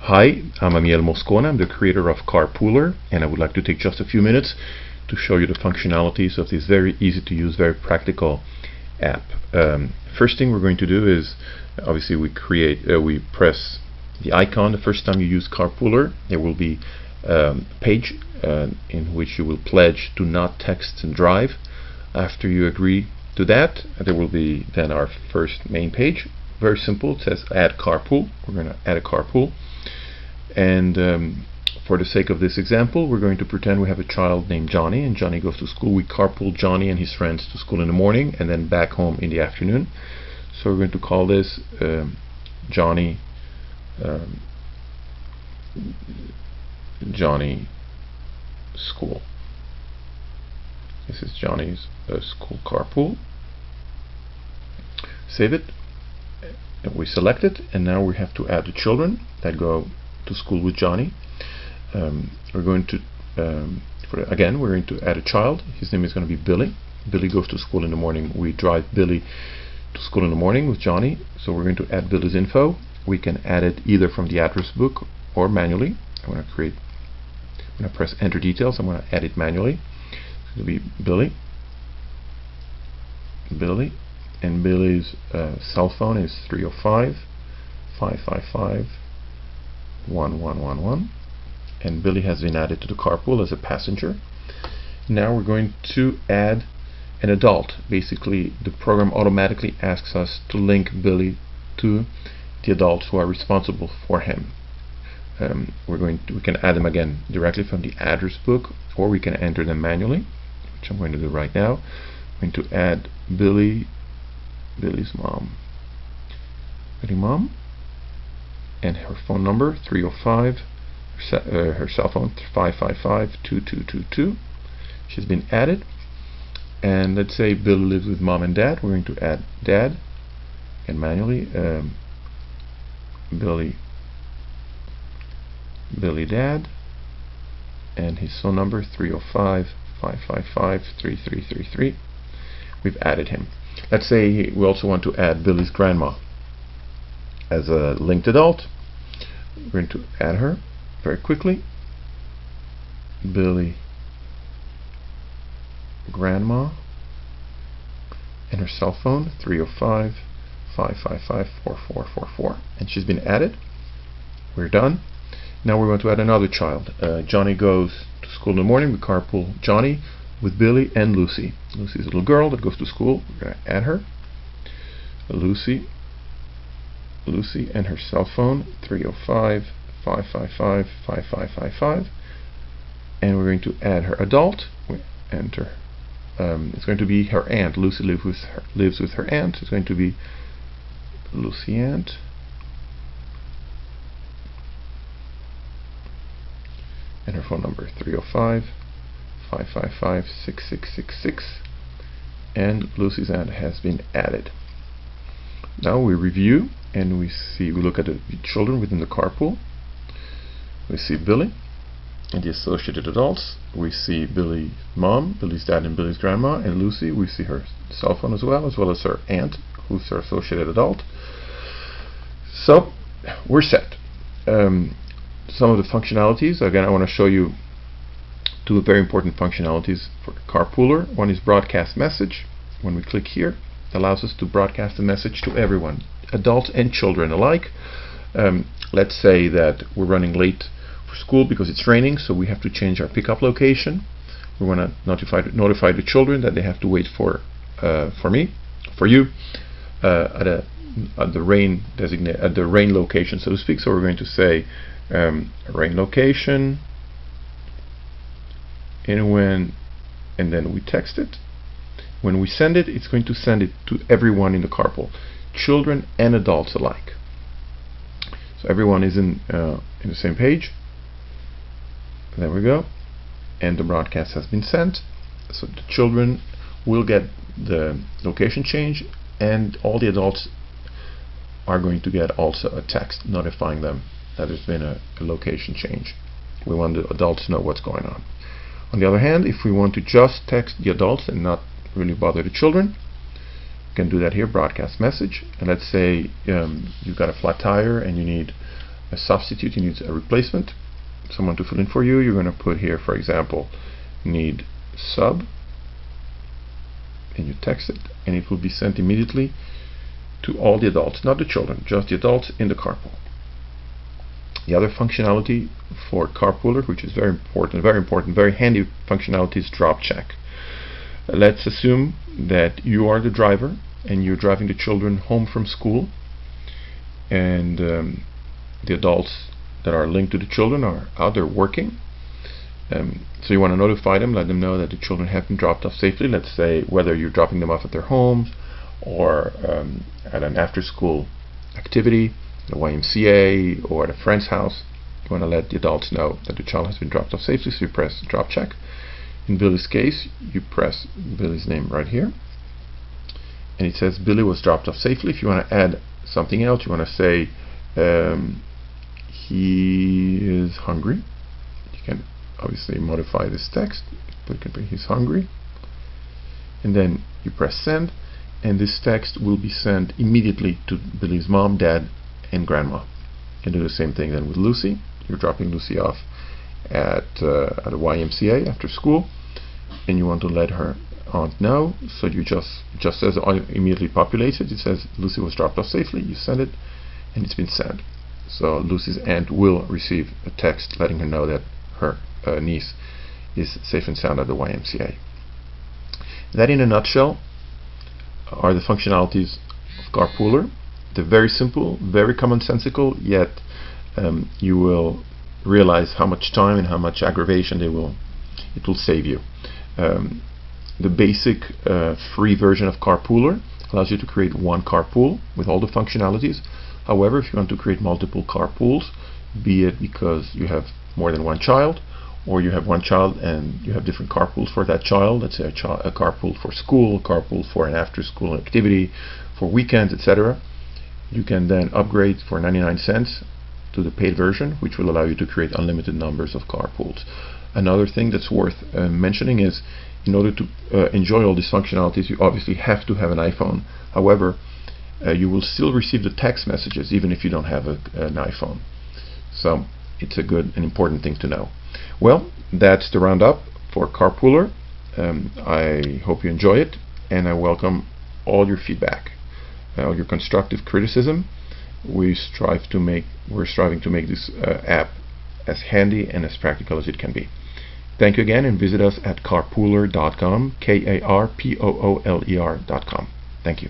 Hi, I'm Amiel Moscona. I'm the creator of KarPooler, and I would like to take just a few minutes to show you the functionalities of this very easy to use, very practical app. First thing we're going to do is obviously we press the icon. The first time you use KarPooler, there will be a page in which you will pledge to not text and drive. After you agree to that, there will be then our first main page. Very simple. It says add carpool. We're going to add a carpool, and for the sake of this example, we're going to pretend we have a child named Johnny, and Johnny goes to school. We carpool Johnny and his friends to school in the morning and then back home in the afternoon. So we're going to call this Johnny School. This is Johnny's school carpool. Save it. We select it, and now we have to add the children that go to school with Johnny. We're going to we're going to add a child. His name is going to be Billy. Billy goes to school in the morning. We drive Billy to school in the morning with Johnny, so we're going to add Billy's info. We can add it either from the address book or manually. I'm going to press enter details. I'm going to add it manually. It's going to be Billy, and Billy's cell phone is 305-555-1111, and Billy has been added to the carpool as a passenger. Now we're going to add an adult. Basically, the program automatically asks us to link Billy to the adults who are responsible for him. We can add them again directly from the address book, or we can enter them manually, which I'm going to do right now. I'm going to add Billy's mom, and her phone number 305, her cell phone 555-2222. She's been added. And let's say Billy lives with mom and dad. We're going to add dad, and manually Billy dad, and his phone number 305-555-3333. We've added him. Let's say we also want to add Billy's grandma as a linked adult. We're going to add her very quickly. Billy grandma, and her cell phone 305-555-4444, and she's been added. We're done. Now we're going to add another child. Johnny goes to school in the morning. We carpool Johnny with Billy and Lucy. Lucy's a little girl that goes to school. We're going to add her. Lucy and her cell phone 305-555-5555, and we're going to add her adult. We enter. It's going to be her aunt. Lucy lives with her aunt. It's going to be Lucy aunt. And her phone number 305-555-6666, and Lucy's aunt has been added. Now we review, and we look at the children within the carpool. We see Billy and the associated adults. We see Billy's mom, Billy's dad, and Billy's grandma, and Lucy. We see her cell phone as well as her aunt, who's her associated adult. So we're set. Some of the functionalities, again, I want to show you two very important functionalities for KarPooler. One is broadcast message. When we click here, it allows us to broadcast a message to everyone, adults and children alike. Let's say that we're running late for school because it's raining, so we have to change our pickup location. We want to notify the children that they have to wait for you at the rain location, so to speak. So we're going to say rain location, and then we text it. When we send it, it's going to send it to everyone in the carpool, children and adults alike. So everyone is in the same page. There we go, and the broadcast has been sent. So the children will get the location change, and all the adults are going to get also a text notifying them that there's been a location change. We want the adults to know what's going on. On the other hand, if we want to just text the adults and not really bother the children, we can do that here, broadcast message. And let's say you've got a flat tire and you need a substitute, he needs a replacement, someone to fill in for you, you're going to put here, for example, need sub, and you text it, and it will be sent immediately to all the adults, not the children, just the adults in the carpool. The other functionality for KarPooler, which is very important, very handy functionality, is drop check. Let's assume that you are the driver and you're driving the children home from school, and the adults that are linked to the children are out there working. So you want to notify them, let them know that the children have been dropped off safely. Let's say whether you're dropping them off at their homes or at an after-school activity, the YMCA, or at a friend's house. You want to let the adults know that the child has been dropped off safely, so you press drop check. In Billy's case, you press Billy's name right here, and it says Billy was dropped off safely. If you want to add something else, you want to say he is hungry. You can obviously modify this text, but you can put he's hungry, and then you press send, and this text will be sent immediately to Billy's mom, dad, and grandma. You can do the same thing then with Lucy. You're dropping Lucy off at a YMCA after school, and you want to let her aunt know, so you just as immediately populates it, it says Lucy was dropped off safely, you send it, and it's been sent. So Lucy's aunt will receive a text letting her know that her niece is safe and sound at the YMCA. That, in a nutshell, are the functionalities of KarPooler. They're very simple, very commonsensical, yet you will realize how much time and how much aggravation it will save you. The basic free version of KarPooler allows you to create one carpool with all the functionalities. However, if you want to create multiple carpools, be it because you have more than one child, or you have one child and you have different carpools for that child, let's say a carpool for school, a carpool for an after-school activity, for weekends, etc., you can then upgrade for 99 cents to the paid version, which will allow you to create unlimited numbers of carpools. Another thing that's worth mentioning is, in order to enjoy all these functionalities, you obviously have to have an iPhone. However, you will still receive the text messages even if you don't have an iPhone. So it's a good and important thing to know. Well, that's the roundup for KarPooler. I hope you enjoy it, and I welcome all your feedback, all your constructive criticism. We're striving to make this app as handy and as practical as it can be. Thank you again, and visit us at karpooler.com, KarPooler.com. Thank you.